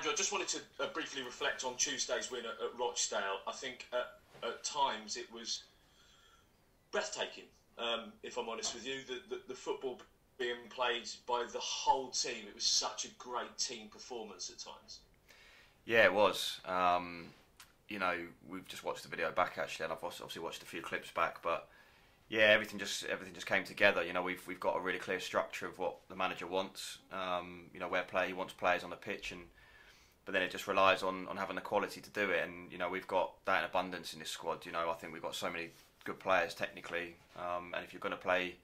Andrew, I just wanted to briefly reflect on Tuesday's win at Rochdale. I think at times it was breathtaking, if I'm honest with you. The football being played by the whole team, it was such a great team performance at times. Yeah, it was. You know, we've just watched the video back actually, and I've obviously watched a few clips back. But yeah, everything just came together. You know, we've got a really clear structure of what the manager wants. You know, he wants players on the pitch, but then it just relies on having the quality to do it. And you know, we've got that in abundance in this squad. You know, I think we've got so many good players technically, and if you're going to play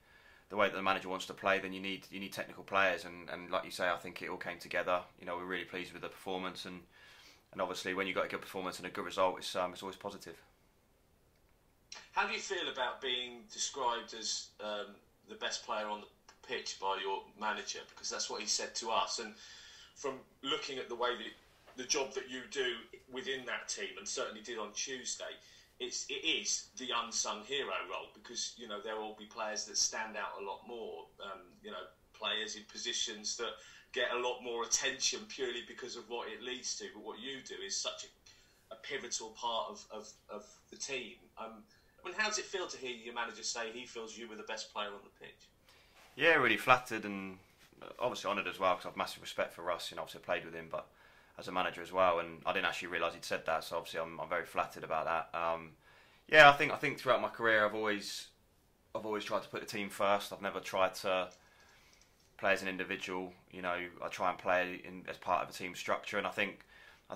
the way that the manager wants to play, then you need technical players. And like you say, I think it all came together. You know, we're really pleased with the performance, and obviously when you've got a good performance and a good result, it's always positive. How do you feel about being described as the best player on the pitch by your manager? Because that's what he said to us. And from looking at the way that the job that you do within that team, and certainly did on Tuesday, it is the unsung hero role, because you know there will be players that stand out a lot more. You know, players in positions that get a lot more attention purely because of what it leads to. But what you do is such a pivotal part of the team. I mean, how does it feel to hear your manager say he feels you were the best player on the pitch? Yeah, really flattered and obviously honoured as well, because I've massive respect for Russ. You know, obviously I played with him, but as a manager as well, and I didn't actually realise he'd said that. So obviously I'm very flattered about that. Yeah, I think throughout my career I've always tried to put the team first. I've never tried to play as an individual. You know, I try and play as part of a team structure, and I think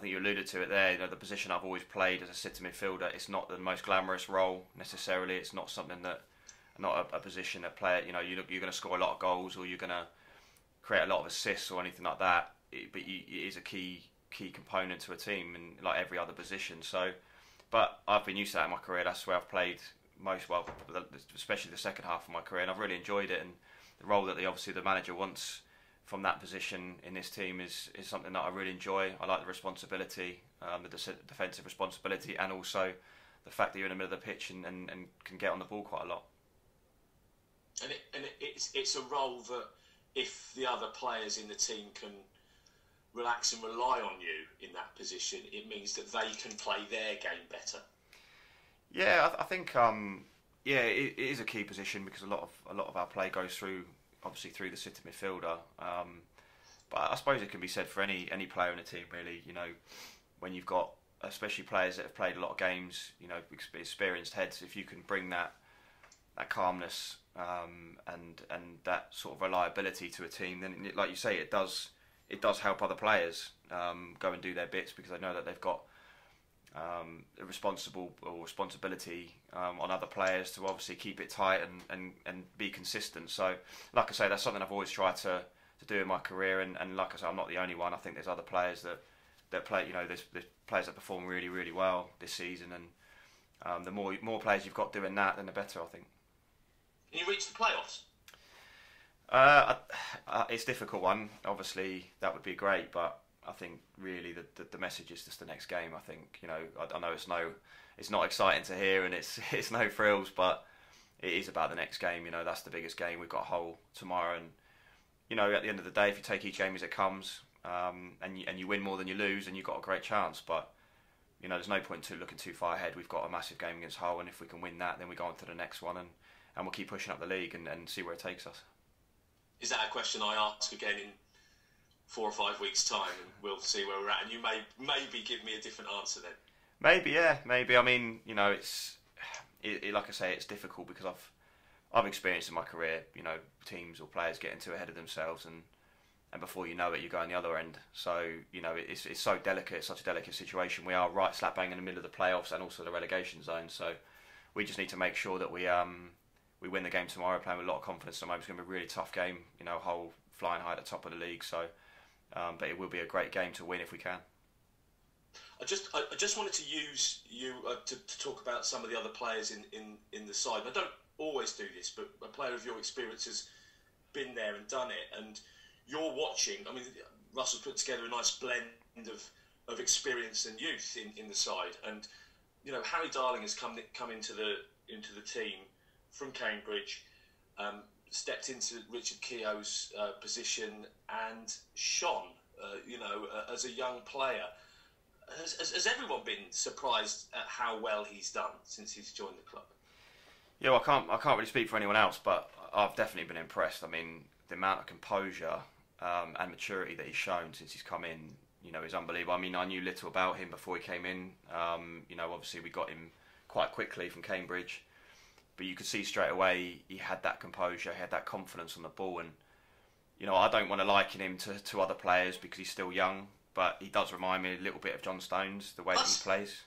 you alluded to it there. You know, the position I've always played as a centre midfielder, it's not the most glamorous role necessarily. It's not something not a position that player, you know, you're going to score a lot of goals or you're going to create a lot of assists or anything like that. But it is a key component to a team, and like every other position. So, but I've been used to that in my career. That's where I've played most well, especially the second half of my career, and I've really enjoyed it. And the role that obviously the manager wants from that position in this team is something that I really enjoy. I like the responsibility, the defensive responsibility, and also the fact that you're in the middle of the pitch and can get on the ball quite a lot. And it's a role that if the other players in the team can relax and rely on you in that position, it means that they can play their game better. Yeah, I think yeah, it is a key position because a lot of our play goes through the centre midfielder. But I suppose it can be said for any player in a team really. You know, when you've got especially players that have played a lot of games, you know, experienced heads, if you can bring that calmness and that sort of reliability to a team, then like you say, it does help other players go and do their bits, because they know that they've got a responsibility on other players to obviously keep it tight and be consistent. So like I say, that's something I've always tried to do in my career, and like I say, I'm not the only one. I think there's other players that play, you know, there's players that perform really, really well this season, and the more players you've got doing that, then the better, I think. Can you reach the playoffs? It's a difficult one. Obviously, that would be great, but I think really the message is just the next game. I think, you know, I know it's not exciting to hear, and it's no thrills, but it is about the next game. You know, that's the biggest game. We've got Hull tomorrow, and you know, at the end of the day, if you take each game as it comes, and you win more than you lose, and you've got a great chance. But you know, there's no point to looking too far ahead. We've got a massive game against Hull, and if we can win that, then we go on to the next one, and we'll keep pushing up the league and see where it takes us. Is that a question I ask again in 4 or 5 weeks' time, and we'll see where we're at, and you may maybe give me a different answer then? Maybe, yeah, maybe. I mean, you know, like I say, it's difficult because I've experienced in my career, you know, teams or players getting too ahead of themselves, and before you know it, you go on the other end. So, you know, it's so delicate, it's such a delicate situation. We are right slap bang in the middle of the playoffs and also the relegation zone. So we just need to make sure that we win the game tomorrow, playing with a lot of confidence. Tomorrow it's going to be a really tough game. You know, Hull flying high at the top of the league. So, but it will be a great game to win if we can. I just wanted to use you to talk about some of the other players in the side. I don't always do this, but a player of your experience has been there and done it, and you're watching. I mean, Russell put together a nice blend of experience and youth in the side, and you know, Harry Darling has come into the team from Cambridge, stepped into Richard Keogh's position and shone as a young player. Has everyone been surprised at how well he's done since he's joined the club? Yeah, well, I can't really speak for anyone else, but I've definitely been impressed. I mean, the amount of composure and maturity that he's shown since he's come in, is unbelievable. I mean, I knew little about him before he came in. Obviously we got him quite quickly from Cambridge, but you could see straight away he had that composure, he had that confidence on the ball, and I don't want to liken him to other players because he's still young, but he does remind me a little bit of John Stones, the way that he plays.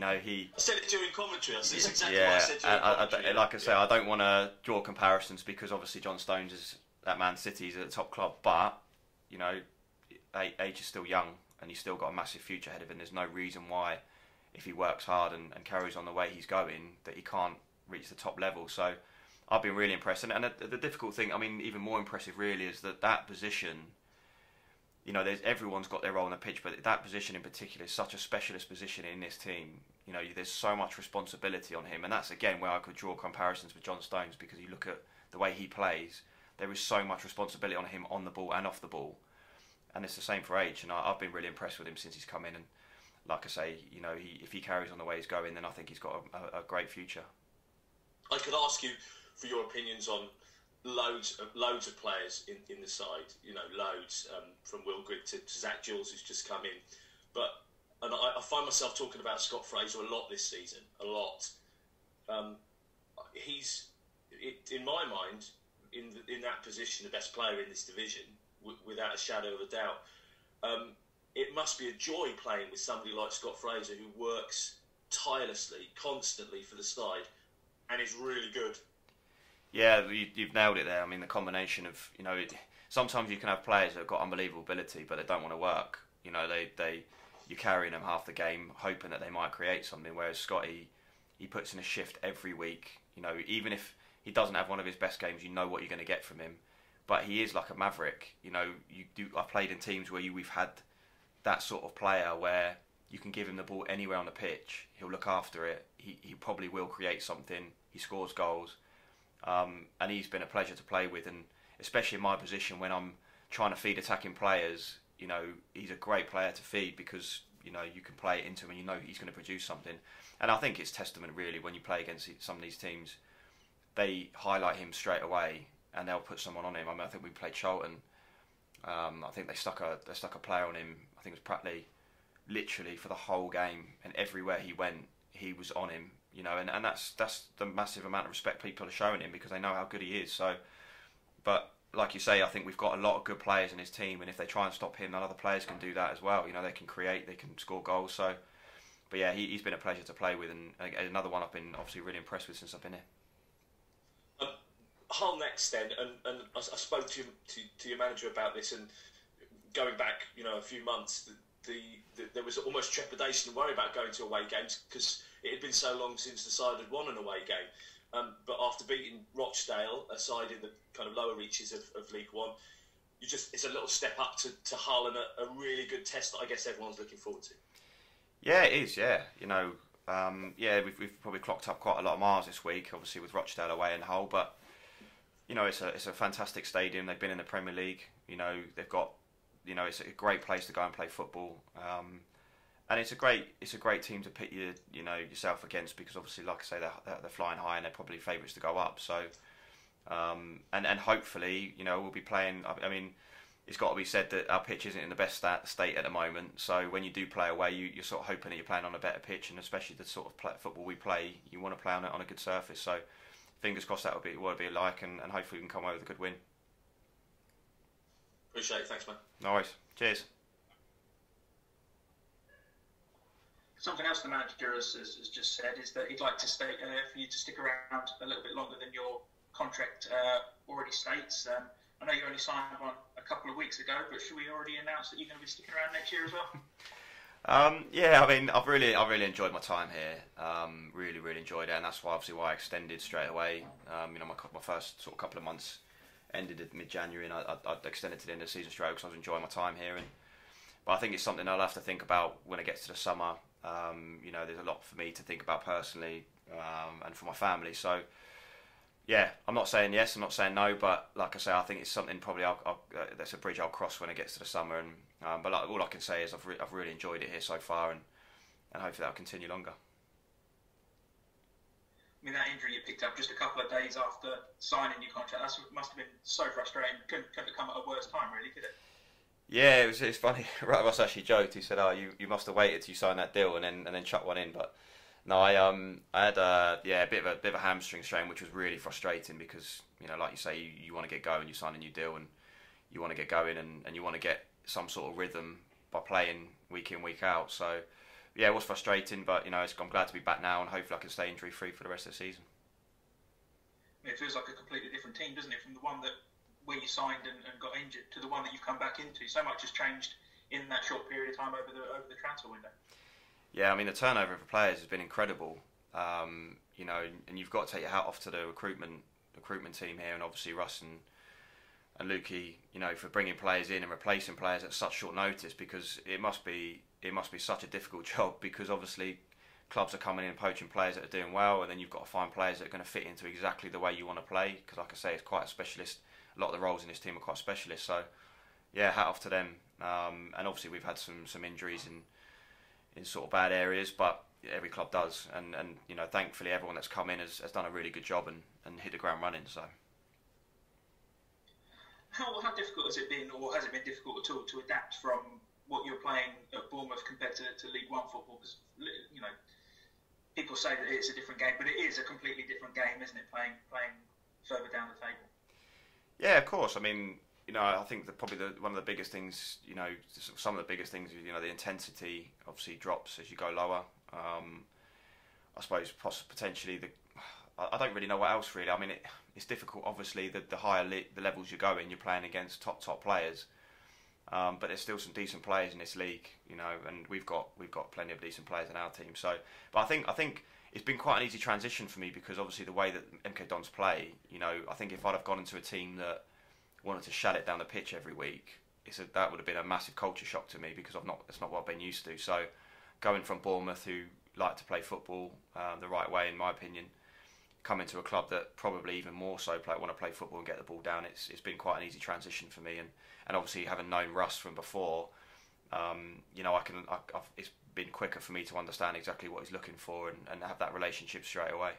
I said it during commentary. That's exactly what I said during commentary. Like I say, I don't want to draw comparisons because obviously John Stones is at Man City, he's at the top club, but age is still young and he's still got a massive future ahead of him. There's no reason why, if he works hard and carries on the way he's going, that he can't reach the top level. So I've been really impressed, and the difficult thing, I mean, even more impressive really, is that position. Everyone's got their role on the pitch, but that position in particular is such a specialist position in this team. There's so much responsibility on him, and that's again where I could draw comparisons with John Stones, because you look at the way he plays, there is so much responsibility on him on the ball and off the ball, and it's the same for Age. And I've been really impressed with him since he's come in, and like I say, if he carries on the way he's going, then I think he's got a great future. I could ask you for your opinions on loads of players in the side, loads, from Will Grigg to Zach Jules, who's just come in, and I find myself talking about Scott Fraser a lot this season, a lot. He's, in my mind, in that position, the best player in this division, without a shadow of a doubt. It must be a joy playing with somebody like Scott Fraser, who works tirelessly, constantly for the side, and is really good. Yeah, you've nailed it there. I mean, the combination of, sometimes you can have players that have got unbelievable ability, but they don't want to work. You're carrying them half the game, hoping that they might create something. Whereas Scotty, he puts in a shift every week. Even if he doesn't have one of his best games, you know what you're going to get from him. But he is like a maverick. I've played in teams where we've had that sort of player where you can give him the ball anywhere on the pitch. He'll look after it. He probably will create something. He scores goals. And he's been a pleasure to play with, and especially in my position when I'm trying to feed attacking players, he's a great player to feed, because you can play it into him and he's going to produce something. And I think it's testament really when you play against some of these teams, they highlight him straight away and they'll put someone on him. I mean, I think we played Charlton. I think they stuck a player on him. I think it was Pratley, literally for the whole game, and everywhere he went, he was on him. And that's the massive amount of respect people are showing him, because they know how good he is. So, but like you say, I think we've got a lot of good players in his team, and if they try and stop him, then other players can do that as well. They can create, they can score goals. So, but yeah, he's been a pleasure to play with, and another one I've been obviously really impressed with since I've been here. Hull next then, and I spoke to your manager about this, and going back, a few months, there was almost trepidation and worry about going to away games, because it had been so long since the side had won an away game. But after beating Rochdale, a side in the kind of lower reaches of League One, it's a little step up to Hull, and a really good test that I guess everyone's looking forward to. Yeah, it is. Yeah, we've probably clocked up quite a lot of miles this week, obviously with Rochdale away and Hull, but it's a fantastic stadium. They've been in the Premier League. They've got, it's a great place to go and play football. And it's a great team to pit yourself against, because obviously, like I say, they're flying high and they're probably favourites to go up. So, and hopefully, we'll be playing. I mean, it's got to be said that our pitch isn't in the best state at the moment. So when you do play away, you're sort of hoping that you're playing on a better pitch, and especially the sort of football we play, you want to play on a good surface. So, fingers crossed that will be what it'll be like, and hopefully we can come away with a good win. Appreciate it. Thanks, man. No worries. Cheers. Something else the manager has just said is that he'd like to stay for you to stick around a little bit longer than your contract already states. I know you only signed one a couple of weeks ago, but should we already announce that you're going to be sticking around next year as well? Yeah, I mean, I've really enjoyed my time here. Really enjoyed it, and that's why I extended straight away. My first sort of couple of months ended at mid-January, and I extended to the end of the season straight because I was enjoying my time here. But I think it's something I'll have to think about when it gets to the summer. There's a lot for me to think about personally, and for my family. So, yeah, I'm not saying yes, I'm not saying no, but like I say, I think it's something probably that's a bridge I'll cross when it gets to the summer. And but like, all I can say is I've really enjoyed it here so far, and hopefully that'll continue longer. I mean, that injury you picked up just a couple of days after signing your contract, that must have been so frustrating. Couldn't have come at a worse time, really, could it? Yeah, it's funny. Ross actually joked. He said, "Oh, you must have waited till you signed that deal and then chuck one in." But no, I had a bit of a hamstring strain, which was really frustrating because, you know, like you say, you want to get going, you sign a new deal, and you want to get going, and you want to get some sort of rhythm by playing week in, week out. So yeah, it was frustrating, but you know, I'm glad to be back now, and hopefully I can stay injury free for the rest of the season. I mean, it feels like a completely different team, doesn't it, from the one that where you signed and got injured to the one that you've come back into. So much has changed in that short period of time over the transfer window. Yeah, I mean, the turnover of the players has been incredible. You know, and you've got to take your hat off to the recruitment team here, and obviously Russ and Lukey, you know, for bringing players in and replacing players at such short notice, because it must be such a difficult job, because obviously clubs are coming in and poaching players that are doing well, and then you've got to find players that are going to fit into exactly the way you want to play, because like I say, it's quite a specialist. A lot of the roles in this team are quite specialist, so yeah, hat off to them. And obviously we've had some injuries in sort of bad areas, but every club does, and you know, thankfully everyone that's come in has done a really good job and hit the ground running. So how difficult has it been, or has it been difficult at all, to adapt from what you're playing at Bournemouth compared to League One football? Because, you know, people say that it's a different game, but it is a completely different game, isn't it? Playing further down the table. Yeah, of course. I mean, you know, I think that probably one of the biggest things, you know, some of the biggest things, you know, the intensity obviously drops as you go lower. I suppose potentially I don't really know what else really. I mean, it's difficult. Obviously, the higher the levels you go in, you're playing against top players. But there's still some decent players in this league, you know, and we've got plenty of decent players in our team. So, but I think it's been quite an easy transition for me, because obviously the way that MK Dons play, you know, I think if I'd have gone into a team that wanted to shut it down the pitch every week, that would have been a massive culture shock to me, because that's not what I've been used to. So, going from Bournemouth, who like to play football the right way, in my opinion, coming to a club that probably even more so want to play football and get the ball down, it's been quite an easy transition for me. And obviously, having known Russ from before, you know, it's been quicker for me to understand exactly what he's looking for and have that relationship straight away.